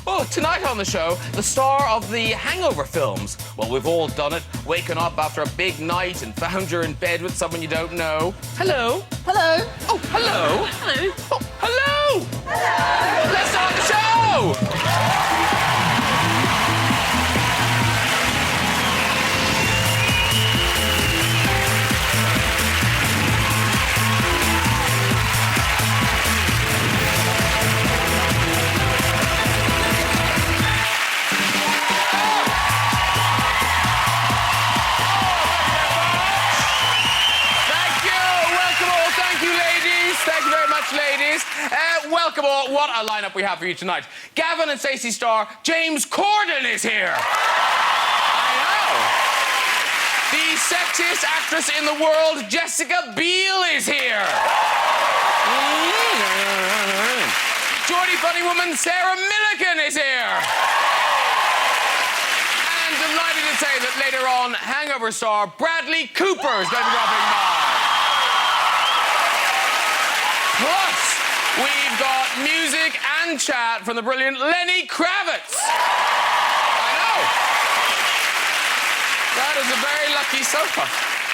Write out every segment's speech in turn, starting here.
Oh, tonight on the show, the star of the Hangover films. Well, we've all done it, waken up after a big night and found you're in bed with someone you don't know. Hello. Hello. Oh, hello. Hello. Oh, hello. Hello. Let's start the show. Ladies, welcome all. What a lineup we have for you tonight. Gavin and Stacey star James Cordon is here. I know. The sexiest actress in the world, Jessica Biel, is here. Geordie funny woman Sarah Millican is here. And delighted to say that later on, Hangover star Bradley Cooper is going to be dropping by. Plus, we've got music and chat from the brilliant Lenny Kravitz. I know. That is a very lucky sofa.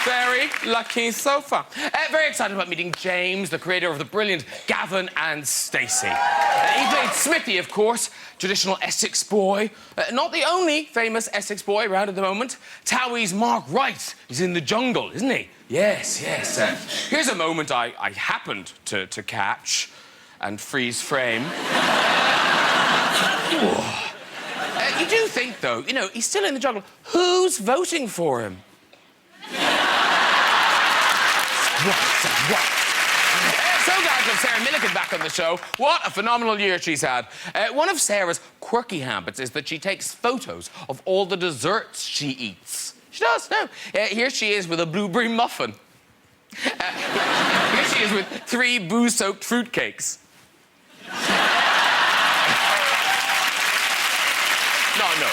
Very lucky sofa. Very excited about meeting James, the creator of the brilliant Gavin and Stacey. He played Smithy, of course, traditional Essex boy. Not the only famous Essex boy around at the moment. Towie's Mark Wright is in The Jungle, isn't he? Yes. Here's a moment I happened to catch and freeze frame. You do think, though, you know, he's still in The Jungle. Who's voting for him? So glad to have Sarah Millican back on the show. What a phenomenal year she's had. One of Sarah's quirky habits is that she takes photos of all the desserts she eats. She does, no. Here she is with a blueberry muffin. Here she is with 3 booze-soaked fruitcakes. No.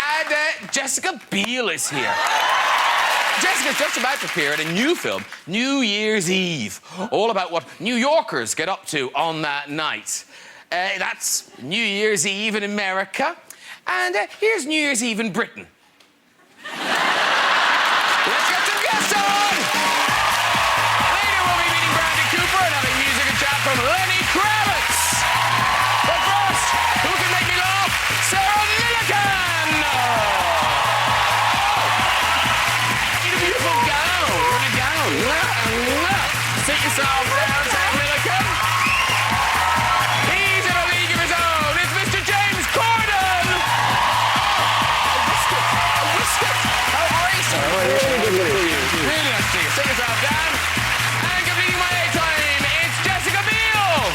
And Jessica Biel is here. Jessica's just about to appear in a new film, New Year's Eve, all about what New Yorkers get up to on that night. That's New Year's Eve in America, and here's New Year's Eve in Britain. Let's get some guests on! Later we'll be meeting Bradley Cooper and having music and chat from Lenny Kravitz. But first, who can make me laugh? Sarah Millican! Sit yourself down, Sarah Millican. He's in a league of his own. It's Mr. James Cordon. A whiskers. How are you, sir? Really nice to see you. Sit yourself down. And completing my A-time, it's Jessica Biel.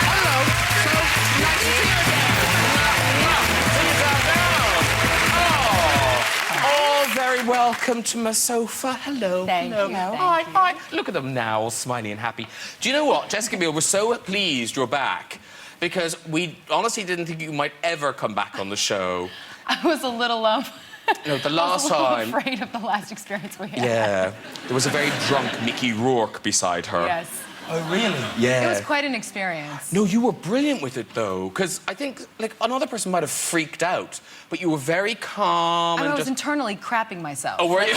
Hello. So nice to see you again. Sit yourself down. Very welcome to my sofa. Hello. Thank you. Hi. Look at them now, all smiley and happy. Do you know what, Jessica Biel, we're so pleased you're back because we honestly didn't think you might ever come back on the show. I was a little No, the last time. I was a little afraid of the last experience we had. Yeah, there was a very drunk Mickey Rourke beside her. Yes. Oh, really? Yeah. It was quite an experience. No, you were brilliant with it, though, because I think, like, another person might have freaked out, but you were very calm I and was just... internally crapping myself. Oh, were you?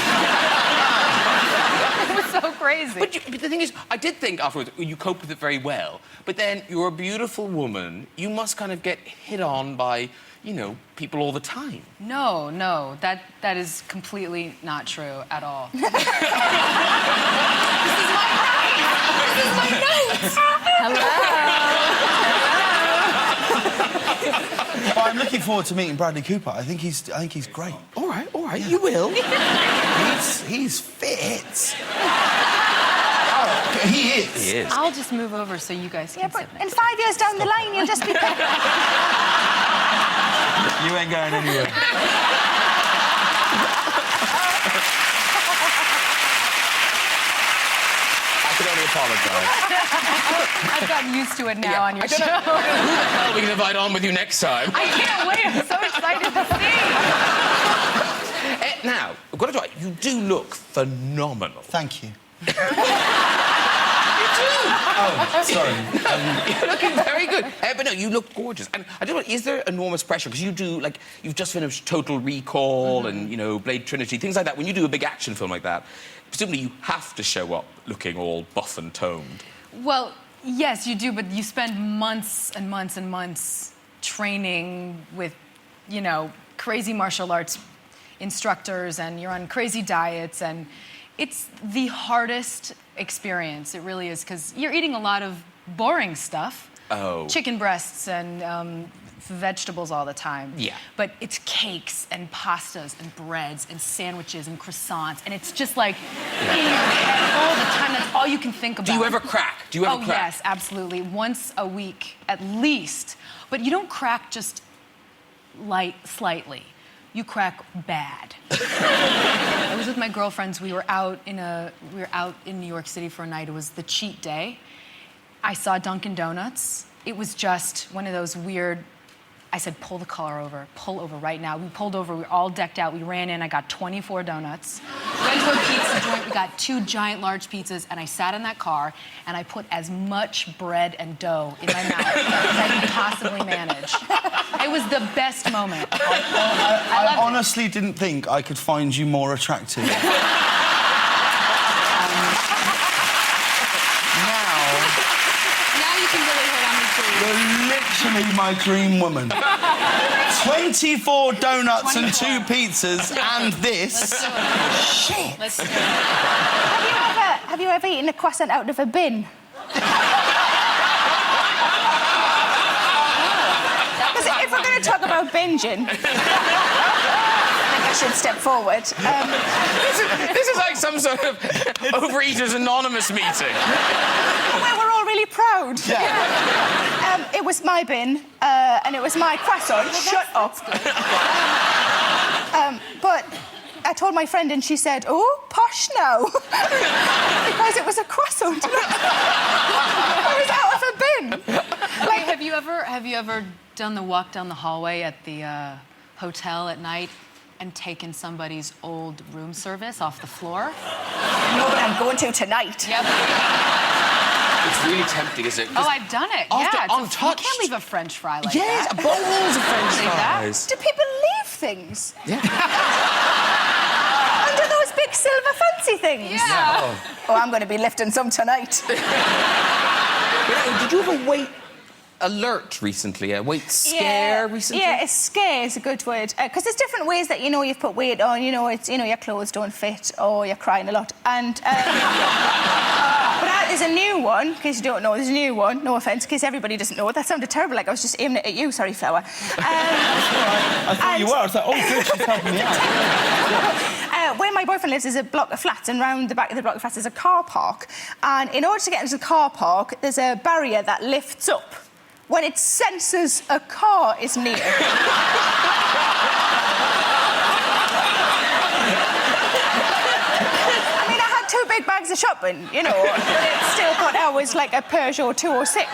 It was so crazy. But the thing is, I did think afterwards you coped with it very well, but then you're a beautiful woman. You must kind of get hit on by, you know, people all the time. No, that is completely not true at all. This is my notes. Hello. Well, I'm looking forward to meeting Bradley Cooper. I think he's great. All right, yeah. You will. He's fit. Oh, he is. I'll just move over so you guys can sit. In 5 years down the line, you'll just be... You ain't going anywhere. I can only apologise. I've gotten used to it now on your show. Who the hell we can invite on with you next time? I can't wait. I'm so excited to see. Now, I've got to tell you, you do look phenomenal. Thank you. You do! Oh, sorry. You're looking very good. But no, you look gorgeous. And I don't know, is there enormous pressure? Because you do, like, you've just finished Total Recall and, you know, Blade Trinity, things like that. When you do a big action film like that, presumably you have to show up looking all buff and toned. Well, yes, you do, but you spend months and months and months training with, you know, crazy martial arts instructors, and you're on crazy diets, and it's the hardest experience. It really is, because you're eating a lot of boring stuff. Oh. Chicken breasts and vegetables all the time. Yeah. But it's cakes and pastas and breads and sandwiches and croissants, and it's just like in your head all the time. That's all you can think about. Do you ever crack? Do you ever crack? Yes, absolutely. Once a week, at least. But you don't crack just slightly. You crack bad. I was with my girlfriends. We were out in New York City for a night. It was the cheat day. I saw Dunkin' Donuts. It was just one of those weird. I said, pull the car over. Pull over right now. We pulled over. We were all decked out. We ran in. I got 24 donuts. Went to a pizza joint. We got 2 giant, large pizzas. And I sat in that car, and I put as much bread and dough in my mouth as I could possibly manage. It was the best moment. I honestly didn't think I could find you more attractive. Now you can really hit on me, too. You're literally my dream woman. 24 donuts 24. and 2 pizzas and this. Let's do it. Shit. Let's do it. Have you ever eaten a croissant out of a bin? Because if we're going to talk about binging, I think I should step forward. This is like some sort of Overeaters Anonymous meeting. Where we're all really proud. Yeah. It was my bin, and it was my croissant. Shut up. But I told my friend, and she said, "Oh, posh now," because it was a croissant. It was out of a bin. Like, have you ever done the walk down the hallway at the hotel at night and taken somebody's old room service off the floor? No, but I'm going to tonight. Yep. It's really tempting, isn't it? Oh, I've done it. After Yeah, untouched. You can't leave a French fry like Yes, that. bowls of French Leave that. fries. Do people leave things? Yeah. Under those big silver fancy things? Yeah. Oh, I'm going to be lifting some tonight. Did you have a weight alert recently? A weight scare recently? Yeah, a scare is a good word. Because there's different ways that, you know, you've put weight on. You know, it's, you know, your clothes don't fit or you're crying a lot. And... but there's a new one, in case you don't know, there's a new one. No offence, in case everybody doesn't know. That sounded terrible, like I was just aiming it at you. Sorry, Flower. I thought you were. I was like, oh, good, she's helping me out. Where my boyfriend lives is a block of flats, and round the back of the block of flats is a car park. And in order to get into the car park, there's a barrier that lifts up when it senses a car is near. I mean, I had 2 big bags of shopping, you know, but it still got out was like a Peugeot 206.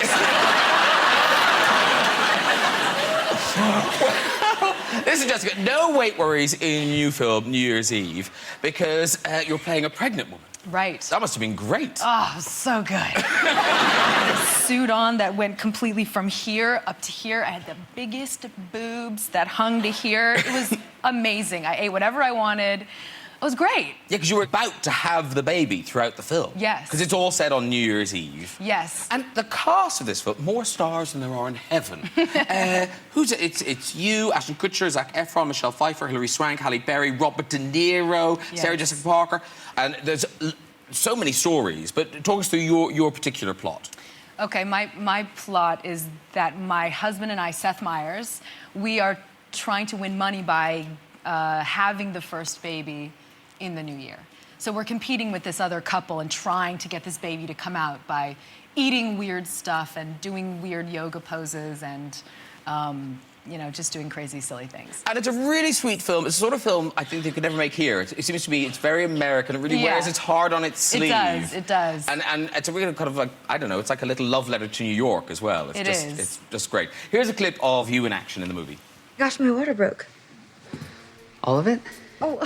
Listen, Jessica, no weight worries in your new film, New Year's Eve, because you're playing a pregnant woman. Right. That must have been great. Oh, so good. I had a suit on that went completely from here up to here. I had the biggest boobs that hung to here. It was amazing. I ate whatever I wanted. It was great. Yeah, because you were about to have the baby throughout the film. Yes. Because it's all set on New Year's Eve. Yes. And the cast of this film, more stars than there are in heaven. Who's it? It's you, Ashton Kutcher, Zac Efron, Michelle Pfeiffer, Hilary Swank, Halle Berry, Robert De Niro, Yes. Sarah Jessica Parker. And there's so many stories, but talk us through your particular plot. Okay, my plot is that my husband and I, Seth Meyers, we are trying to win money by having the first baby in the new year. So we're competing with this other couple and trying to get this baby to come out by eating weird stuff and doing weird yoga poses and, you know, just doing crazy, silly things. And it's a really sweet film. It's the sort of film I think they could never make here. It seems to be, it's very American. It really wears its heart on its sleeve. It does. And it's a really kind of like, I don't know, it's like a little love letter to New York as well. It's just great. Here's a clip of you in action in the movie. Gosh, my water broke. All of it? Oh,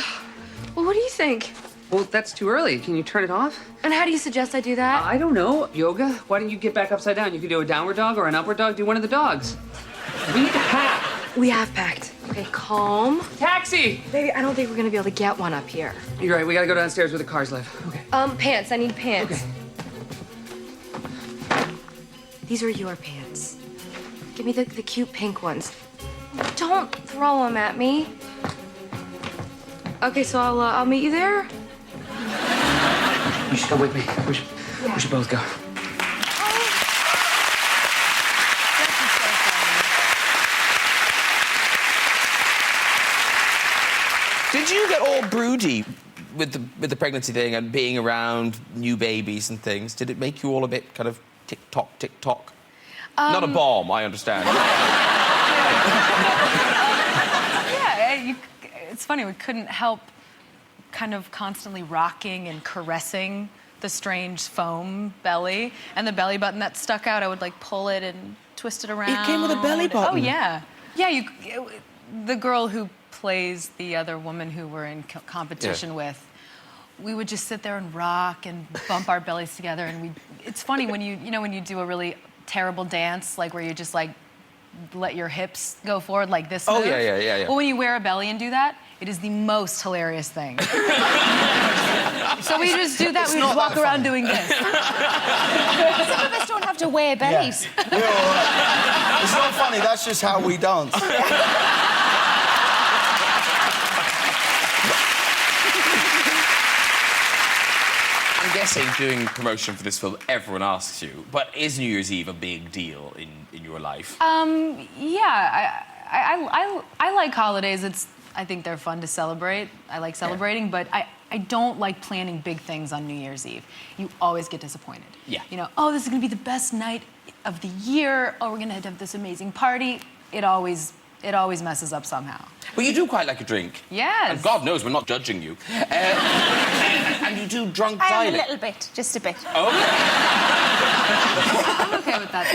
Well, what do you think? Well, that's too early. Can you turn it off? And how do you suggest I do that? I don't know. Yoga? Why don't you get back upside down? You could do a downward dog or an upward dog. Do one of the dogs. We need to pack. We have packed. Okay, calm. Taxi! Baby, I don't think we're gonna be able to get one up here. You're right. We gotta go downstairs where the cars live. Okay. Pants. I need pants. Okay. These are your pants. Give me the cute pink ones. Don't throw them at me. Okay, so I'll meet you there. You should come with me. We should both go. Did you get all broody with the pregnancy thing and being around new babies and things? Did it make you all a bit kind of tick-tock, tick-tock? Not a bomb, I understand. Yeah, it's funny, we couldn't help kind of constantly rocking and caressing the strange foam belly. And the belly button that stuck out, I would like pull it and twist it around. It came with a belly button? Oh, yeah. Yeah, the girl who plays the other woman who we're in competition with, we would just sit there and rock and bump our bellies together. And it's funny when when you do a really terrible dance, like where you just like let your hips go forward like this move. Oh, yeah. Well, when you wear a belly and do that, it is the most hilarious thing. So we just do that. We just walk around doing this. Some of us don't have to wear bellies. Yeah. We're all right. It's not funny, that's just how we dance. I'm guessing doing promotion for this film, everyone asks you, but is New Year's Eve a big deal in your life? Yeah, I like holidays. I think they're fun to celebrate. I like celebrating, but I don't like planning big things on New Year's Eve. You always get disappointed. Yeah. You know, oh, this is gonna be the best night of the year. Oh, we're gonna have this amazing party. It always messes up somehow. But you do quite like a drink. Yes. And God knows we're not judging you. And you do drunk dialing. A little bit, just a bit. Okay. I'm okay with that,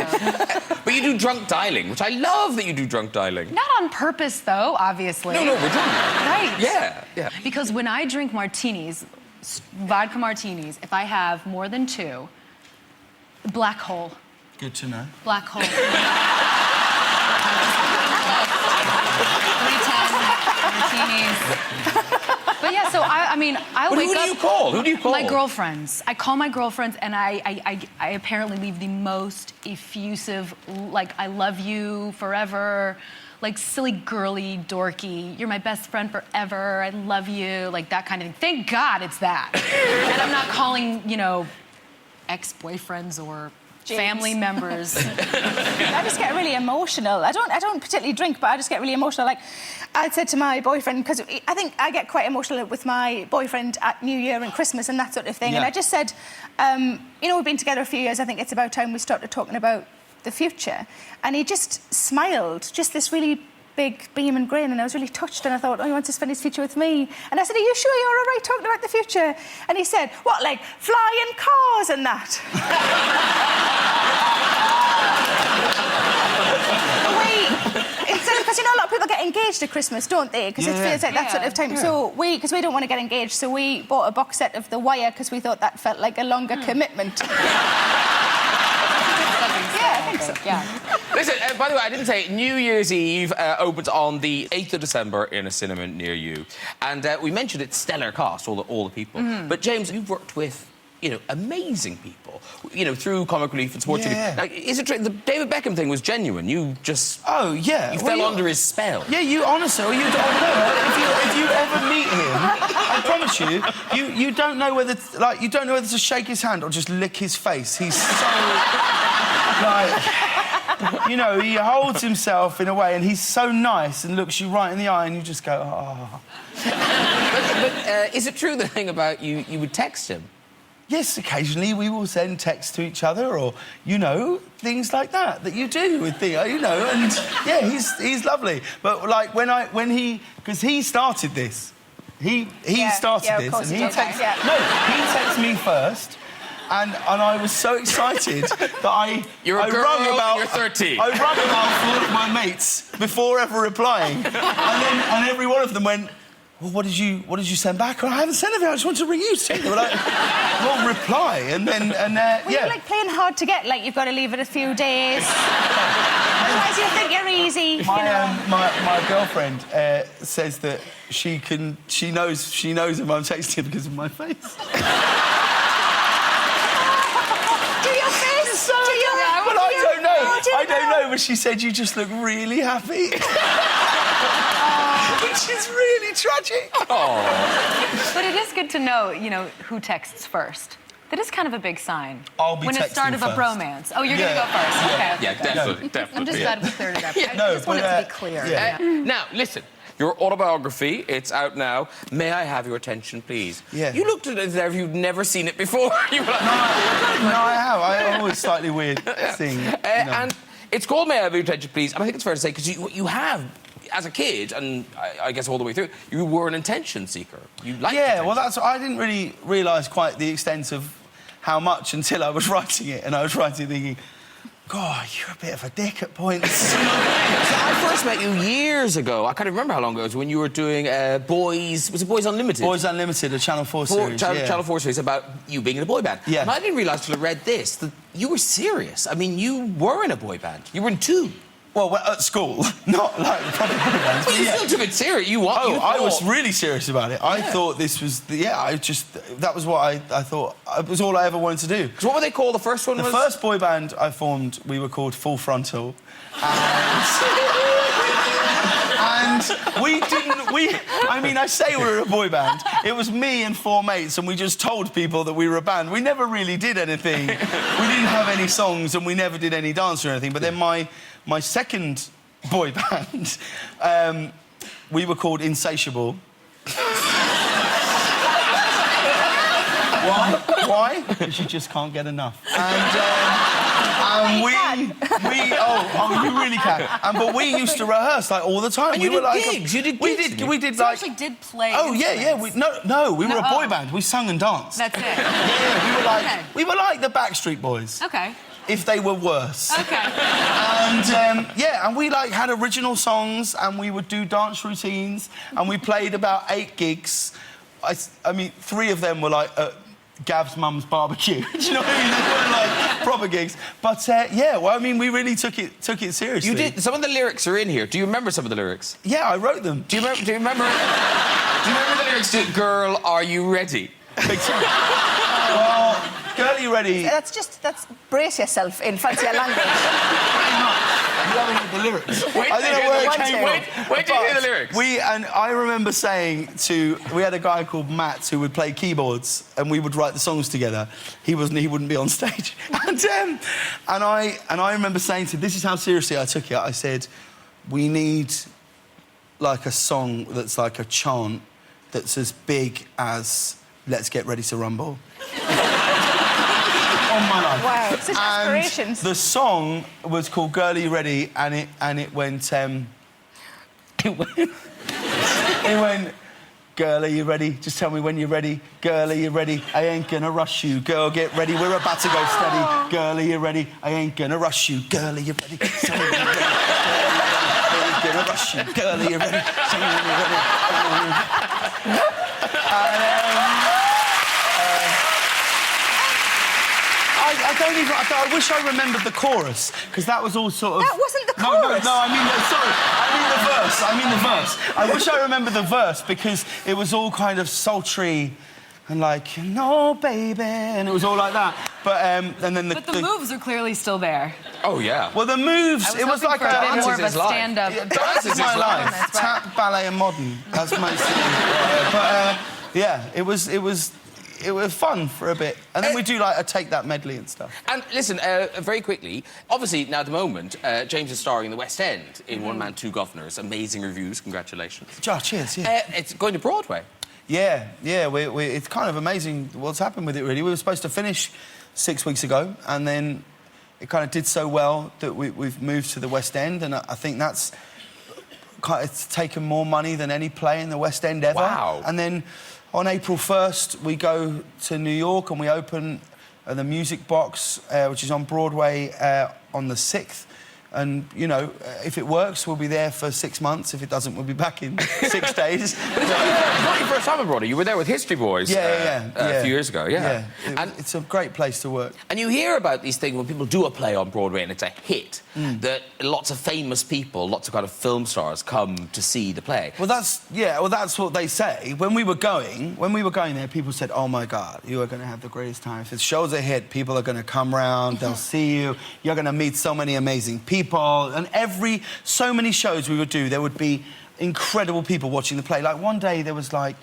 though. But you do drunk dialing, which I love that you do drunk dialing. Not on purpose, though, obviously. No, we're drunk. Right. Yeah. Because when I drink martinis, vodka martinis, if I have more than 2, black hole. Good to know. Black hole. 310 martinis. But yeah, so I wake up... Who do you call? Who do you call? My girlfriends. I call my girlfriends, and I apparently leave the most effusive, like, I love you forever, like, silly, girly, dorky, you're my best friend forever, I love you, like, that kind of thing. Thank God it's that. And I'm not calling, ex-boyfriends or family members. I just get really emotional. I don't particularly drink, but I just get really emotional. Like, I said to my boyfriend, because I think I get quite emotional with my boyfriend at New Year and Christmas and that sort of thing. Yeah. And I just said, we've been together a few years. I think it's about time we started talking about the future. And he just smiled, just this really big beam and grin, and I was really touched, and I thought, he wants to spend his future with me. And I said, are you sure you're all right talking about the future? And he said, what, like flying cars and that? Because, a lot of people get engaged at Christmas, don't they? Because it feels like that sort of time. Yeah. So because we don't want to get engaged, so we bought a box set of The Wire because we thought that felt like a longer commitment. Yeah, I think so. Yeah. Listen, by the way, I didn't say New Year's Eve opens on the 8th of December in a cinema near you. And we mentioned it's stellar cast, all the people. But, James, you've worked with, amazing people, through Comic Relief and Sports TV. Yeah. Like, is it true? The David Beckham thing was genuine. You just... Oh, yeah. You fell under his spell. Yeah, you honestly, if you ever meet him, I promise you don't know whether to shake his hand or just lick his face. He's so he holds himself in a way, and he's so nice and looks you right in the eye, and you just go, oh. But is it true the thing about you would text him? Yes, occasionally we will send texts to each other, or things like that you do with Theo, and yeah, he's lovely. But like because he started this, he started this, and he texted me first. And I was so excited that I you're 13. I rung about 4 of my mates before ever replying, and every one of them went, well, what did you send back? I haven't sent anything. I just wanted to ring you. They were like, well, reply, and then Well, you're like playing hard to get. Like you've got to leave it a few days. Otherwise, you think you're easy. My girlfriend says that she knows if I'm texting because of my face. Do your face? But I don't know. But she said you just look really happy. Which is really tragic. But it is good to know, who texts first. That is kind of a big sign. I'll be when it's start of texting a bromance. Oh, you're going to go first. Okay. Yeah, definitely. I'm just glad we cleared it up. I just want it to be clear. Now, listen. Your autobiography, it's out now. May I have your attention, please? Yeah. You looked at it as if you'd never seen it before. You were like, No, I have. I'm always slightly weird seeing. And it's called May I Have Your Attention, Please? And I think it's fair to say, because you have, as a kid, and I guess all the way through, you were an attention seeker. You liked attention. Well, I didn't really realise quite the extent of how much until I was writing it, and I was writing thinking, God, you're a bit of a dick at points. So I first met you years ago. I can't even remember how long ago it was when you were doing Boys... Was it Boys Unlimited? Boys Unlimited, a Channel 4 series, Channel 4 series about you being in a boy band. Yeah. And I didn't realise till I read this that you were serious. I mean, you were in a boy band. You were in two. Well, at school, not like proper boy bands. Well, you still took it serious. I was really serious about it. I thought this was... that was what I thought... It was all I ever wanted to do. So what were they called? The first one The first boy band I formed, we were called Full Frontal. And we didn't... I say we were a boy band. It was me and four mates, and we just told people that we were a band. We never really did anything. We didn't have any songs, and we never did any dance or anything. But then my second boy band, we were called Insatiable. Why? Because you just can't get enough. And you really can. But we used to rehearse like all the time. And you did gigs. You did gigs. We did So like... actually did play. Oh yeah. We were a boy band. We sung and danced. That's it. Yeah, we were like the Backstreet Boys. Okay. If they were worse. Okay. And we had original songs, and we would do dance routines, and we played about 8 gigs. I mean, 3 of them were like Gav's mum's barbecue. Do you know what I mean? They weren't like proper gigs. But we really took it seriously. You did. Some of the lyrics are in here. Do you remember some of the lyrics? Yeah, I wrote them. Do you remember the lyrics to "Girl, Are You Ready"? Big time. Well, Girl, You Ready? That's brace yourself in fancier language. You haven't heard the lyrics. I don't know where it came from. Wait till you hear the lyrics. I remember saying we had a guy called Matt who would play keyboards, and we would write the songs together. He wouldn't be on stage. And I remember saying to him, this is how seriously I took it. I said, we need like a song that's like a chant that's as big as Let's Get Ready to Rumble. On my life. Wow, such aspirations. The song was called Girl, Are You Ready? And it went... It went... Girl, are you ready? Just tell me when you're ready. Girl, are you ready? I ain't gonna rush you. Girl, get ready. We're about to go steady. Girl, are you ready? I ain't gonna rush you. Girl, are you ready? Tell me when you're ready. I ain't gonna rush you. Girl, are you ready? Tell me when you're ready. I wish I remembered the chorus, because that was all sort of... That wasn't the chorus. No, I mean the verse. I wish I remembered the verse, because it was all kind of sultry and like, no, baby, and it was all like that. But the moves are clearly still there. Oh, yeah. Well, the moves, it was like a bit more of a stand-up. Dance is my life. Tap, ballet and modern. That's my it was fun for a bit. And then we do, like, a Take That medley and stuff. And listen, very quickly, obviously, now at the moment, James is starring in the West End in One Man, Two Governors. Amazing reviews, congratulations. Cheers, yeah. It's going to Broadway. Yeah, it's kind of amazing what's happened with it, really. We were supposed to finish 6 weeks ago, and then it kind of did so well that we've moved to the West End, and I think that's... It's taken more money than any play in the West End ever. Wow. And then... On April 1st, we go to New York and we open the Music Box, which is on Broadway on the 6th And, you know, if it works, we'll be there for 6 months. If it doesn't, we'll be back in 6 days. It's not your first time abroad. You were there with History Boys a few years ago, yeah. And it's a great place to work. And you hear about these things when people do a play on Broadway and it's a hit, that lots of famous people, lots of kind of film stars come to see the play. Well, that's what they say. When we were going there, people said, "Oh my God, you are going to have the greatest time. If the show's a hit, people are going to come round, they'll see you, you're going to meet so many amazing people." And so many shows we would do, there would be incredible people watching the play. Like one day there was like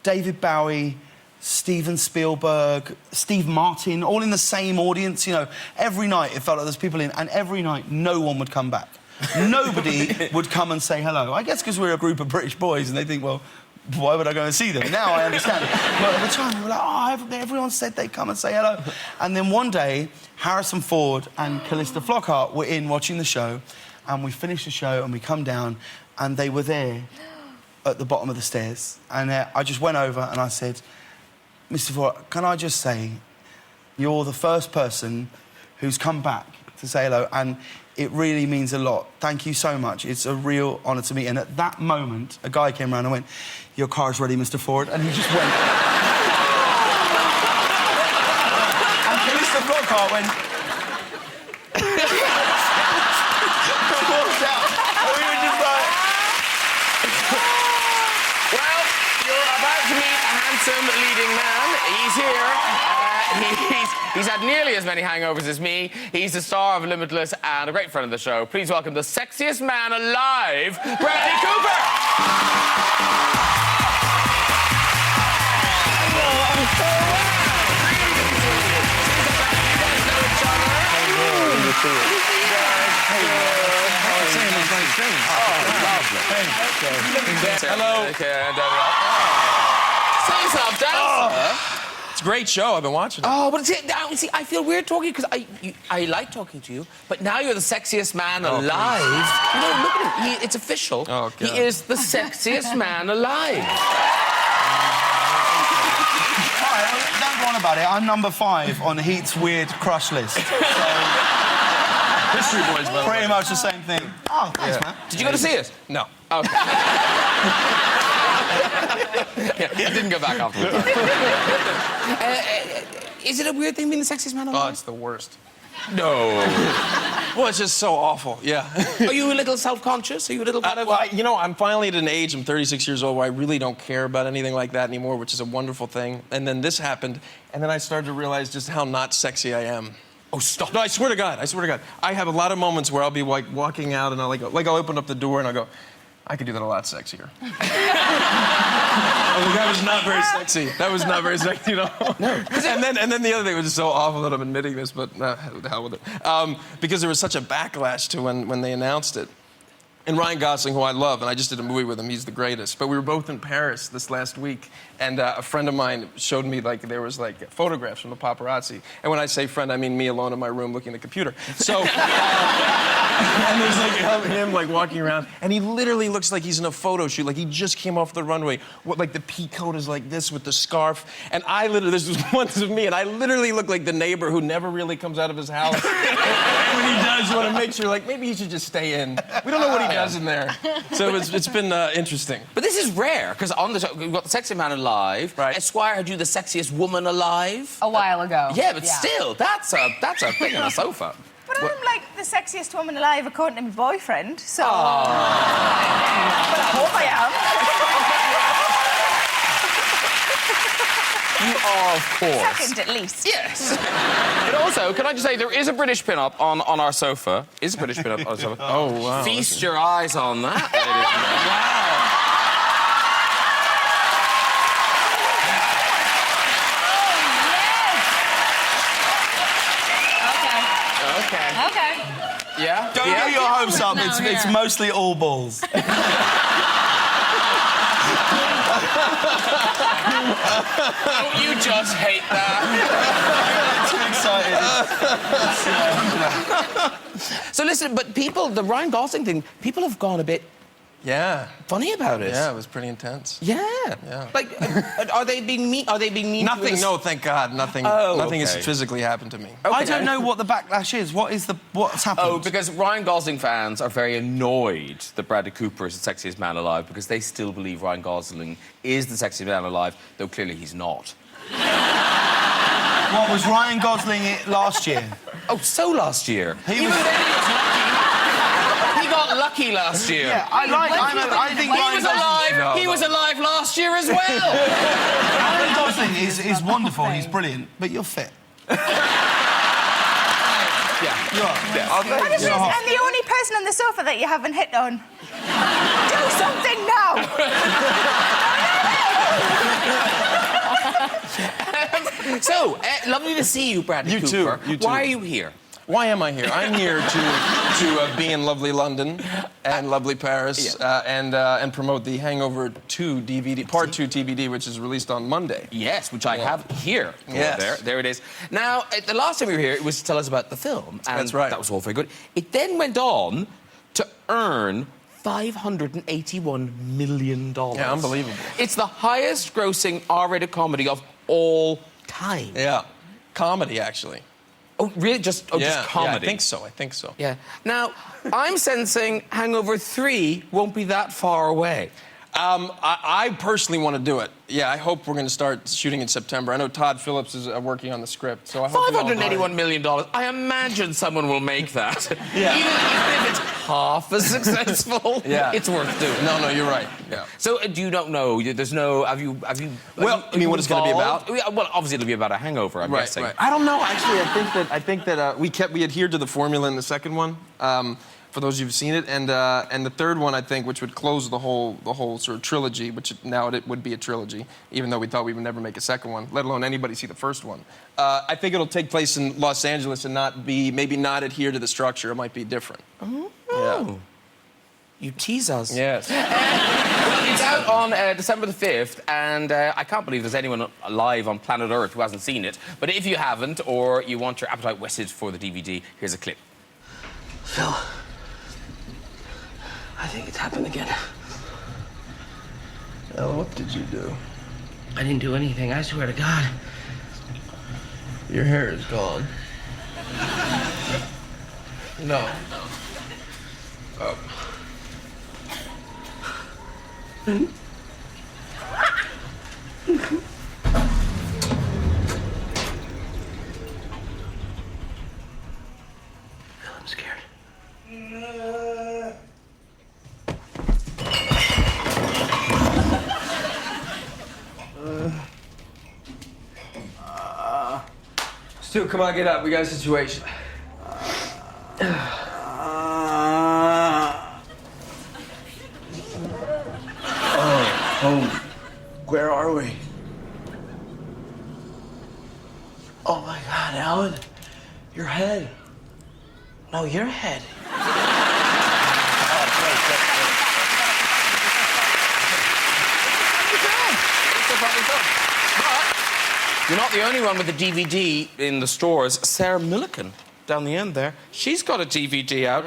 David Bowie, Steven Spielberg, Steve Martin, all in the same audience. You know, every night it felt like there's people in, and every night no one would come back. Nobody would come and say hello. I guess because we're a group of British boys and they think, well, why would I go and see them? Now I understand. But at the time, we were like, oh, everyone said they'd come and say hello. And then one day, Harrison Ford and Callista Flockhart were in watching the show, and we finished the show and we come down, and they were there at the bottom of the stairs. And I just went over and I said, "Mr. Ford, can I just say, you're the first person who's come back to say hello, and it really means a lot. Thank you so much. It's a real honour to me." And at that moment, a guy came around and went, "Your car's ready, Mr. Ford." And he just went. And Callista Flockhart went. Walked out. And we were just like. Well, you're about to meet a handsome leading man. He's here. He's had nearly as many hangovers as me. He's the star of Limitless and a great friend of the show. Please welcome the sexiest man alive, Bradley Cooper! Hello. Say yourself, Dan. It's a great show. I've been watching it. Oh, but see, I feel weird talking because I like talking to you, but now you're the sexiest man alive. You know, look at him. It's official. Oh, God. He is the sexiest man alive. All right, don't go on about it. I'm number 5 on Heat's weird crush list. So, History Boys, by the way. pretty much the same thing. Oh, thanks, man. Did you go to see it? No. Okay. I didn't go back afterwards. Is it a weird thing being the sexiest man alive? Oh, it's the worst. No. Well, it's just so awful, yeah. Are you a little self-conscious? Are you a little kind of... Well, you know, I'm finally at an age, I'm 36 years old, where I really don't care about anything like that anymore, which is a wonderful thing. And then this happened, and then I started to realize just how not sexy I am. Oh, stop. No, I swear to God, I have a lot of moments where I'll be, like, walking out, and I'll open up the door, and I'll go, I could do that a lot sexier. That was not very sexy. That was not very sexy, you know? No. And then the other thing was just so awful that I'm admitting this, but the hell with it. Because there was such a backlash to when they announced it. And Ryan Gosling, who I love, and I just did a movie with him, he's the greatest. But we were both in Paris this last week, and a friend of mine showed me, like, there was, like, photographs from the paparazzi. And when I say friend, I mean me alone in my room looking at the computer. So, and there's, like, him, like, walking around, and he literally looks like he's in a photo shoot, like he just came off the runway. Like, the pea coat is like this with the scarf. And I literally, this was once of me, and I literally look like the neighbor who never really comes out of his house. And when he does, you want to make sure, like, maybe he should just stay in. We don't know what he does in there. So it's been interesting. But this is rare, because on the show, we've got the sexiest man alive. Right. Esquire had you the sexiest woman alive. A while ago. Yeah, but still, that's a thing on a sofa. But I'm like the sexiest woman alive according to my boyfriend, so... But I hope I am. You are, of course. Second, at least. Yes. But also, can I just say, there is a British pin-up on our sofa. Is a British pin-up on our sofa. Oh, wow. Feast your eyes on that, ladies and gentlemen. Wow. Okay. Yeah? Don't get your hopes up. It's mostly all balls. Don't you just hate that? I'm too excited. So listen, but people, the Ryan Gosling thing, people have gone a bit Yeah. funny about it. Yeah, it was pretty intense. Yeah. Yeah. Like, are they being mean? Are they being mean? Nothing. To us? No, thank God. Nothing. Oh, nothing has okay. physically happened to me. I don't know what the backlash is. What's happened? Oh, because Ryan Gosling fans are very annoyed that Bradley Cooper is the sexiest man alive because they still believe Ryan Gosling is the sexiest man alive, though clearly he's not. What was Ryan Gosling last year? Oh, so last year. He Even was- then he was lucky. He got lucky last year. Yeah, I think He Ryan was Gosling... alive. He was alive last year as well. Ryan Gosling is wonderful. He's brilliant, but you're fit. Yeah. You are. Yeah. I'll And bet. the only person on the sofa that you haven't hit on. Do something now! So, lovely to see you, Bradley You Cooper. too, you too. Why are you here? Why am I here? I'm here to be in lovely London and lovely Paris and promote the Hangover 2 DVD, Part 2 DVD, which is released on Monday. Yes, which I have here. Yes. There it is. Now, the last time you were here, it was to tell us about the film. And That's right. That was all very good. It then went on to earn $581 million. Yeah, unbelievable. It's the highest grossing R-rated comedy of all time. Yeah. Comedy, actually. Oh, really? Just comedy? Yeah, I think so. I think so. Yeah. Now, I'm sensing Hangover 3 won't be that far away. I personally want to do it. Yeah, I hope we're going to start shooting in September. I know Todd Phillips is working on the script, so I hope $581 million. I imagine someone will make that. Yeah. Even if it's half as successful, Yeah. it's worth doing. No, you're right. Yeah. So, do you don't know? There's no... Have you... Well, you mean what it's gonna be about? Yeah, well, obviously it'll be about a hangover, I'm guessing. Right. I don't know. Actually, I think that we adhered to the formula in the second one. For those who've seen it, and the third one, I think, which would close the whole sort of trilogy, which now it would be a trilogy, even though we thought we would never make a second one, let alone anybody see the first one. I think it'll take place in Los Angeles and maybe not adhere to the structure. It might be different. Oh. Yeah. You tease us. Yes. It's out on December the 5th, and I can't believe there's anyone alive on planet Earth who hasn't seen it. But if you haven't, or you want your appetite whetted for the DVD, here's a clip. Phil, I think it's happened again. Oh, what did you do? I didn't do anything, I swear to God. Your hair is gone. No. Oh. Phil, I'm scared. Stu, come on, get up. We got a situation. Oh, where are we? Oh my God, Alan. Your head. No, your head. You're not the only one with a DVD in the stores. Sarah Millican, down the end there, she's got a DVD out,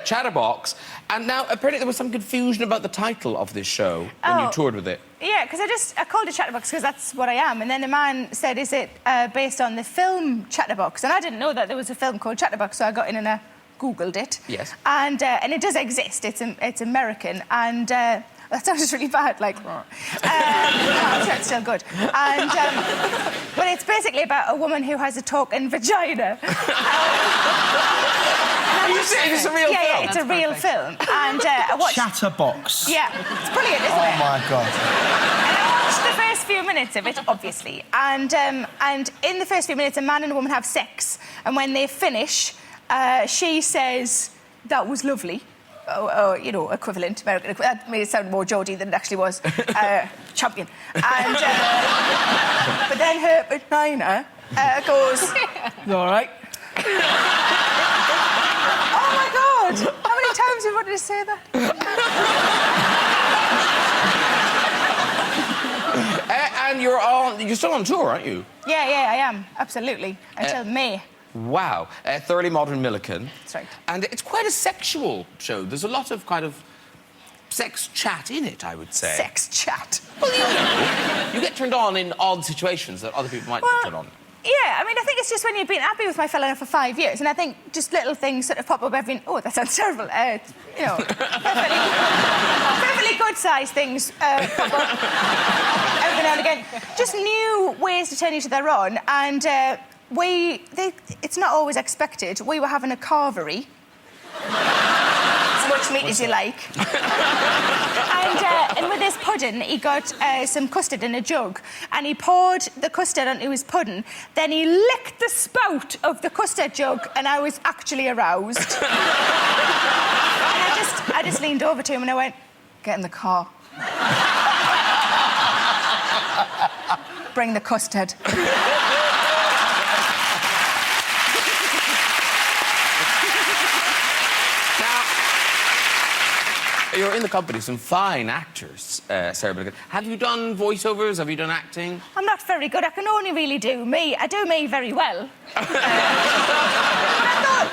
Chatterbox. And now, apparently there was some confusion about the title of this show when you toured with it. Yeah, because I called it Chatterbox because that's what I am. And then a man said, is it based on the film Chatterbox? And I didn't know that there was a film called Chatterbox, so I got in and I Googled it. Yes. And it does exist. It's American. And that sounds really bad, like... no, I'm sure it's still good. And, but it's basically about a woman who has a talking vagina. Are you saying it's a real film? Yeah, it's a real film. And I watched... Chatterbox. Yeah, it's brilliant, isn't Oh it? my God. And I watched the first few minutes of it, obviously. And in the first few minutes, a man and a woman have sex. And when they finish, she says, "That was lovely." You know, equivalent, American. That made it sound more Geordie than it actually was. Champion. And, but then her vagina goes, "You all right?" Oh my God! How many times have you wanted to say that? And you're still on tour, aren't you? Yeah, I am. Absolutely. Until May. Wow. Thoroughly Modern Millican. That's right. And it's quite a sexual show. There's a lot of kind of sex chat in it, I would say. Sex chat. Well, you know, you get turned on in odd situations that other people might get turned on. Yeah, I mean, I think it's just when you've been happy with my fella for 5 years, and I think just little things sort of pop up every... Oh, that sounds terrible. You know, perfectly good-sized things pop up every now and again. Just new ways to turn each other on, and it's not always expected. We were having a carvery. As much meat as you like. And with his pudding, he got some custard in a jug, and he poured the custard onto his pudding. Then he licked the spout of the custard jug, and I was actually aroused. And I just leaned over to him and I went, "Get in the car. Bring the custard." You're in the company of some fine actors, Sarah Millican. Have you done voiceovers? Have you done acting? I'm not very good. I can only really do me. I do me very well. But I thought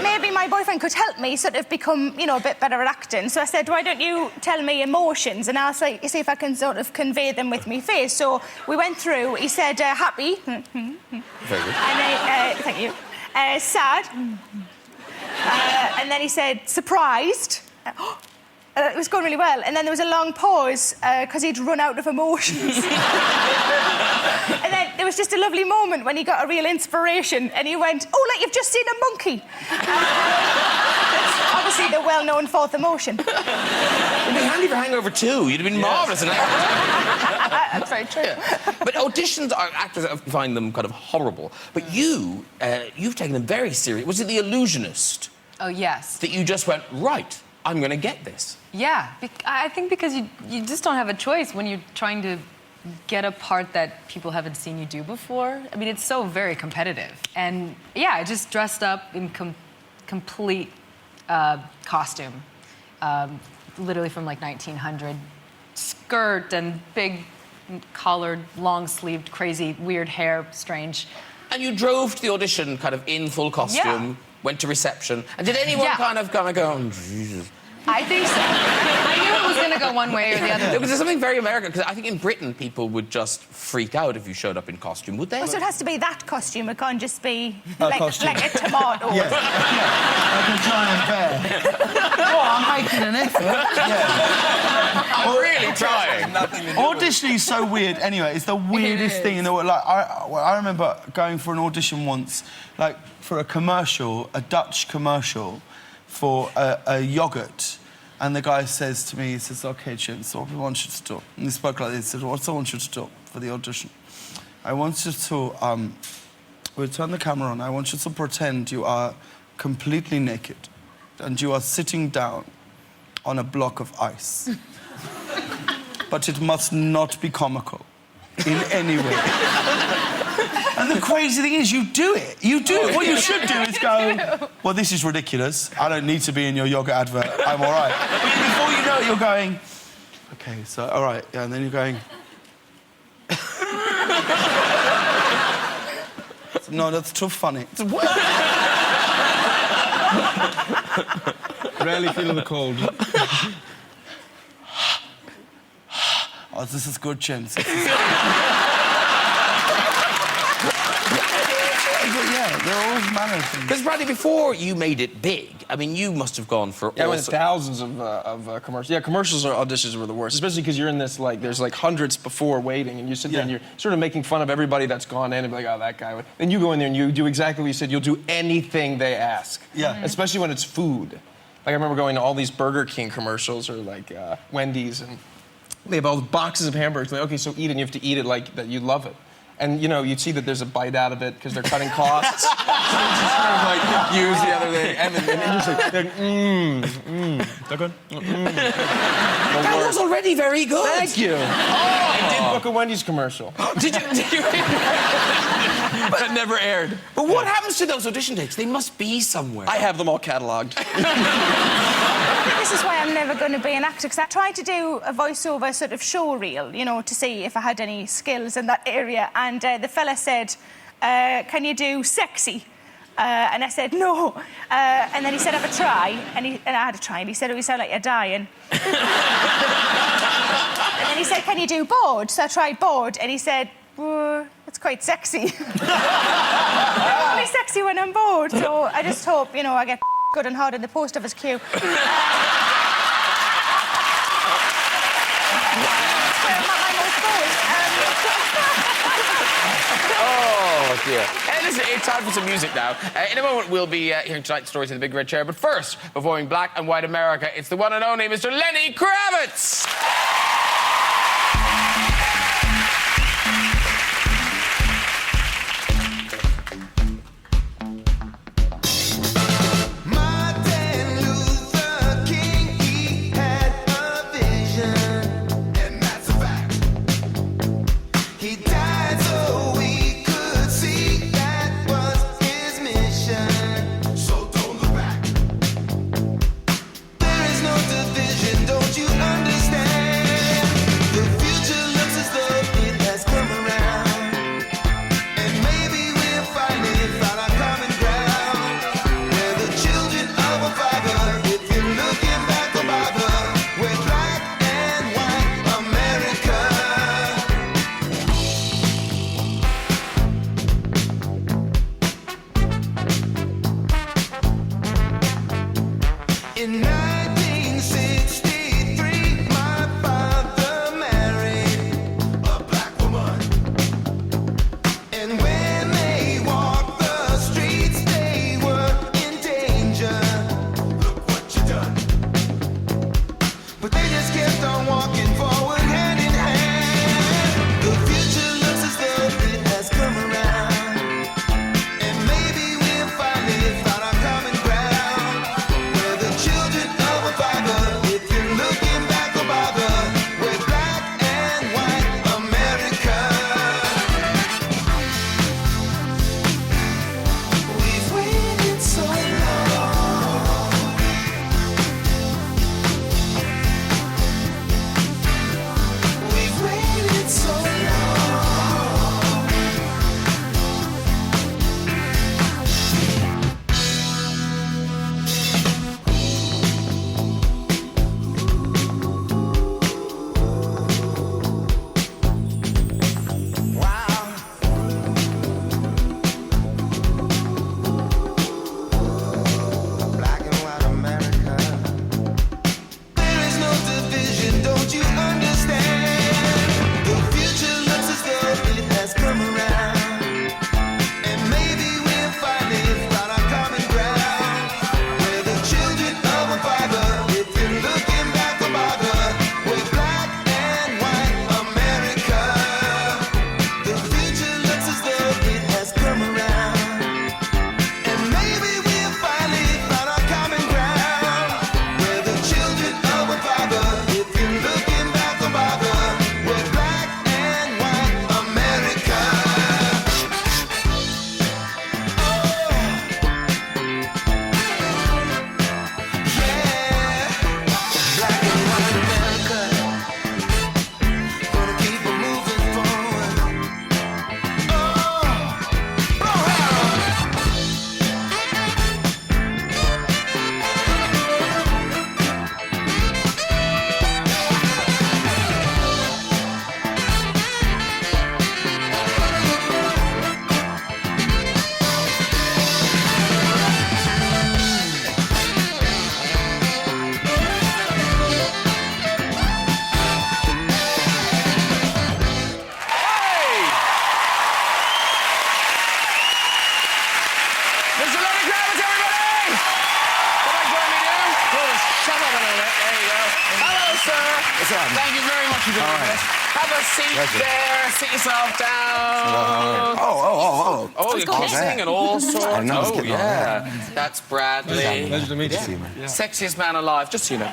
maybe my boyfriend could help me sort of become, you know, a bit better at acting. So I said, why don't you tell me emotions? And I'll see if I can sort of convey them with me face. So we went through. He said, happy. Very good. And thank you. Sad. And then he said, surprised. It was going really well. And then there was a long pause because he'd run out of emotions. And then there was just a lovely moment when he got a real inspiration and he went, "Oh, look, you've just seen a monkey." That's obviously the well-known fourth emotion. It'd be handy for Hangover 2. You'd have been marvellous in that. That's very true. Yeah. But auditions, actors find them kind of horrible. But you've taken them very seriously. Was it The Illusionist? Oh, yes. That you just went, right, I'm going to get this. Yeah, I think because you just don't have a choice when you're trying to get a part that people haven't seen you do before. I mean, it's so very competitive. And yeah, I just dressed up in complete costume, literally from like 1900. Skirt and big collared, long-sleeved, crazy, weird hair, strange. And you drove to the audition kind of in full costume, went to reception, and did anyone kind of go, oh, Jesus? I think so. I knew it was going to go one way or the other. Because there's something very American, because I think in Britain people would just freak out if you showed up in costume, would they? Oh, so it has to be that costume, it can't just be A like costume. a tomato. Yeah, like a giant bear. Oh, I'm making an effort. Yeah. I'm really trying. Auditioning is so weird. Anyway, it's the weirdest thing in the world. Like, I remember going for an audition once, like for a commercial, a Dutch commercial, for a yogurt, and the guy says to me, he says, "Okay, Jim, so we want you to do." And he spoke like this. He said, "What I want you to do for the audition? I want you to we'll turn the camera on. I want you to pretend you are completely naked, and you are sitting down on a block of ice, but it must not be comical in any way." And the crazy thing is, you do it. You do it. What you should do is go, "Well, this is ridiculous. I don't need to be in your yogurt advert. I'm all right." But before you know it, you're going, "Okay, so, all right." Yeah, and then you're going... "No, that's too funny." Rarely feeling the cold. "Oh, this is good, James." Yeah, there are all manner of things. Because, Bradley, before you made it big, I mean, you must have gone for Yeah, I went thousands of commercials. Yeah, commercials or auditions were the worst, especially because you're in this, like, there's like hundreds before waiting, and you sit there and you're sort of making fun of everybody that's gone in and be like, "Oh, that guy would." Then you go in there and you do exactly what you said. You'll do anything they ask. Yeah. Especially when it's food. Like, I remember going to all these Burger King commercials or, like, Wendy's, and they have all the boxes of hamburgers. Like, okay, so eat it, and you have to eat it like that you love it. And, you know, you'd see that there's a bite out of it because they're cutting costs. So you just sort of, like, use the other thing. And then you're just like, that good? That was already very good. Thank you. I did book a Wendy's commercial. Did you? But it never aired. But what happens to those audition tapes? They must be somewhere. I have them all cataloged. This is why I'm never going to be an actor, because I tried to do a voiceover sort of show reel, you know, to see if I had any skills in that area. And the fella said, "Can you do sexy?" And I said, no. And then he said, have a try. And I had a try. And he said, oh, you sound like you're dying. And then he said, can you do bored? So I tried bored. And he said, it's quite sexy. I'm only sexy when I'm bored. So I just hope, you know, I get good and hard in the post office queue. Oh, dear. Listen, it's time for some music now. In a moment, we'll be hearing tonight's stories in the big red chair. But first, performing Black and White America, it's the one and only Mr. Lenny Kravitz. Thank you very much for doing this. Have a seat there. Sit yourself down. Oh, you're kissing and all sorts. Oh, yeah. That's Bradley. Pleasure to meet you. Sexiest man alive, just so you know.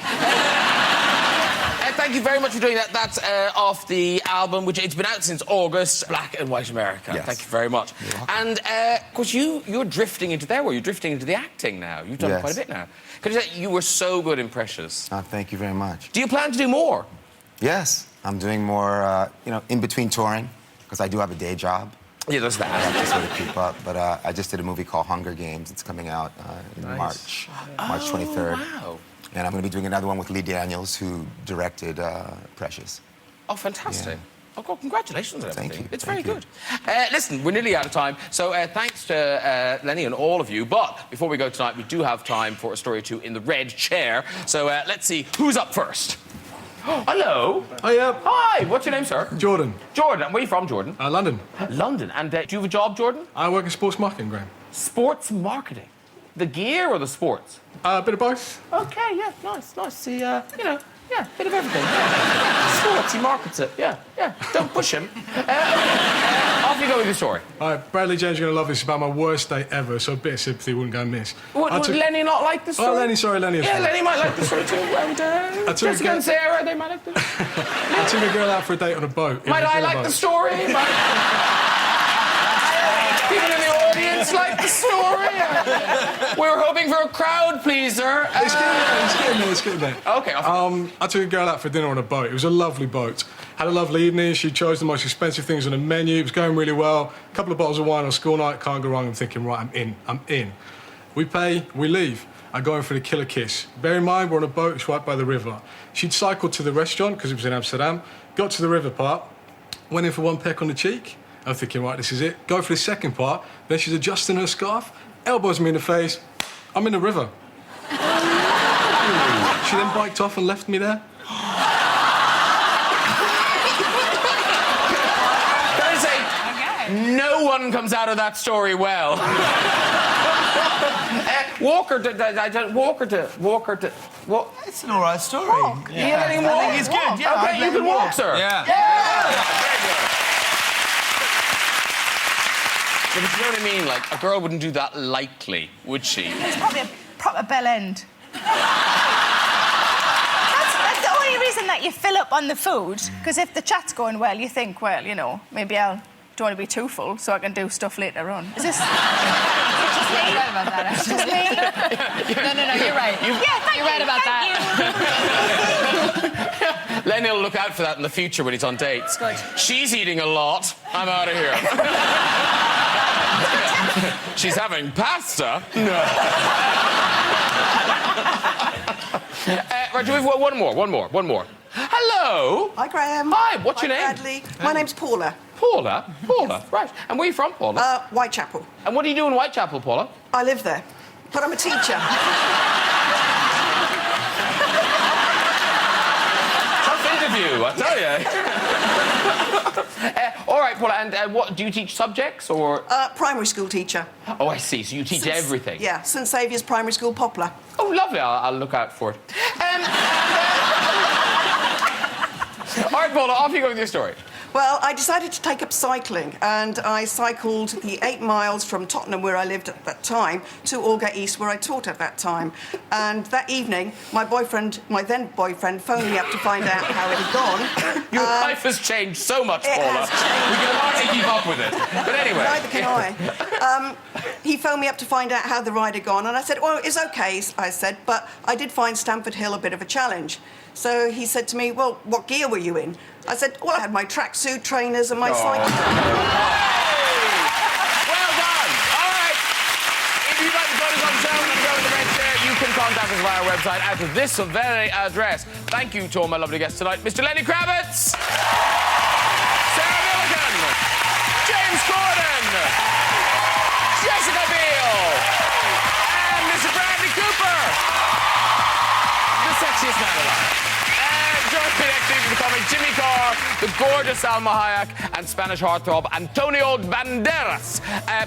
Thank you very much for doing that. That's off the album, which it's been out since August, Black and White America. Yes. Thank you very much. And, of course, you're drifting into there, you're drifting into the acting now. You've done quite a bit now. Because you were so good in Precious. Thank you very much. Do you plan to do more? Yes. I'm doing more, in between touring, because I do have a day job. Yeah, there's I have that. to sort of keep up. But I just did a movie called Hunger Games. It's coming out in March 23rd. Wow. And I'm going to be doing another one with Lee Daniels, who directed Precious. Oh, fantastic. Yeah. Oh, God, congratulations on everything. Thank you. It's Thank very you. good. Listen, we're nearly out of time, so thanks to Lenny and all of you. But before we go tonight, we do have time for a story or two in the red chair. So let's see who's up first. Hello. Hi, what's your name, sir? Jordan. Jordan. Where are you from, Jordan? London. London. And do you have a job, Jordan? I work in sports marketing, Graham. Sports marketing? The gear or the sports? A bit of both. Okay, yeah, nice. See, you know, yeah, bit of everything. Sports, he markets it. Yeah. Don't push him. Off you go with your story. All right, Bradley James, you're going to love this. It's about my worst day ever, so a bit of sympathy wouldn't go amiss. Would Lenny not like the story? Oh, Lenny, sorry, Lenny. Yeah, Lenny might like the story too. And Jessica and Sarah, they might like the I took a girl out for a date on a boat. Might I like the story? People in the audience like the story? We're hoping for a crowd pleaser. It's getting there. Okay. I took a girl out for dinner on a boat. It was a lovely boat. Had a lovely evening. She chose the most expensive things on the menu. It was going really well. A couple of bottles of wine on school night. Can't go wrong. I'm thinking, right, I'm in. We pay, we leave. I go in for the killer kiss. Bear in mind, we're on a boat. It's right by the river. She'd cycled to the restaurant because it was in Amsterdam. Got to the river part. Went in for one peck on the cheek. I'm thinking, right, this is it. Go for the second part. Then she's adjusting her scarf. Elbows me in the face. I'm in the river. She then biked off and left me there. No one comes out of that story well. Walk her to. It's an all right story. Walk. Yeah. You let him walk? I think it's good. Yeah, okay, you can walk, sir. Yeah. Very good. But you know what I mean? Like, a girl wouldn't do that lightly, would she? It's probably a proper bell end. That's the only reason that you fill up on the food, because if the chat's going well, you think, well, you know, maybe I don't want to be too full so I can do stuff later on. Is this... You're right about that, actually. Just me? No, you're right. You're right about that. Lenny will look out for that in the future when he's on dates. Good. She's eating a lot. I'm out of here. She's having pasta? No. Right, do we have one more. Hello. Hi, Graham. Hi, what's your name? Bradley. My name's Paula. Paula, right. And where are you from, Paula? Whitechapel. And what do you do in Whitechapel, Paula? I live there, but I'm a teacher. Tough interview, I tell you. All right, Paula, and what, do you teach subjects, or...? Primary school teacher. Oh, I see, so you teach everything. Yeah, St Saviour's Primary School, Poplar. Oh, lovely, I'll look out for it. All right, Paula, off you go with your story. Well, I decided to take up cycling, and I cycled the 8 miles from Tottenham, where I lived at that time, to Aldgate East, where I taught at that time. And that evening, my then boyfriend, phoned me up to find out how it had gone. Your life has changed so much, it Paula. has changed. We can hardly keep up with it. But anyway. Neither can I. He phoned me up to find out how the ride had gone, and I said, well, it's okay, I said, but I did find Stamford Hill a bit of a challenge. So he said to me, well, what gear were you in? I said, well, I had my tracksuit, trainers, and my cycle. Well done. All right. If you'd like to join us on the show and go in the red chair, you can contact us via our website at this very address. Thank you to all my lovely guests tonight. Mr. Lenny Kravitz, Sarah Millican, James Cordon, Jessica Biel, and Mr. Bradley Cooper, the sexiest man alive. Join me next week for the comic Jimmy Carr, the gorgeous Salma Hayek, and Spanish heartthrob Antonio Banderas,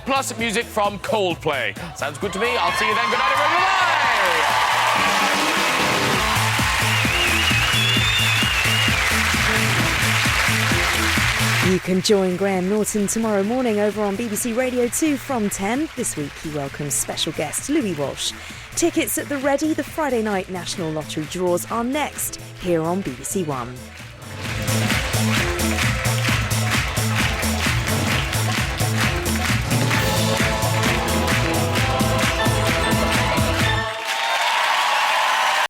plus music from Coldplay. Sounds good to me. I'll see you then. Good night, everyone. Bye. You can join Graham Norton tomorrow morning over on BBC Radio 2 from 10. This week he welcomes special guest Louis Walsh. Tickets at the ready. The Friday night National Lottery draws are next here on BBC One.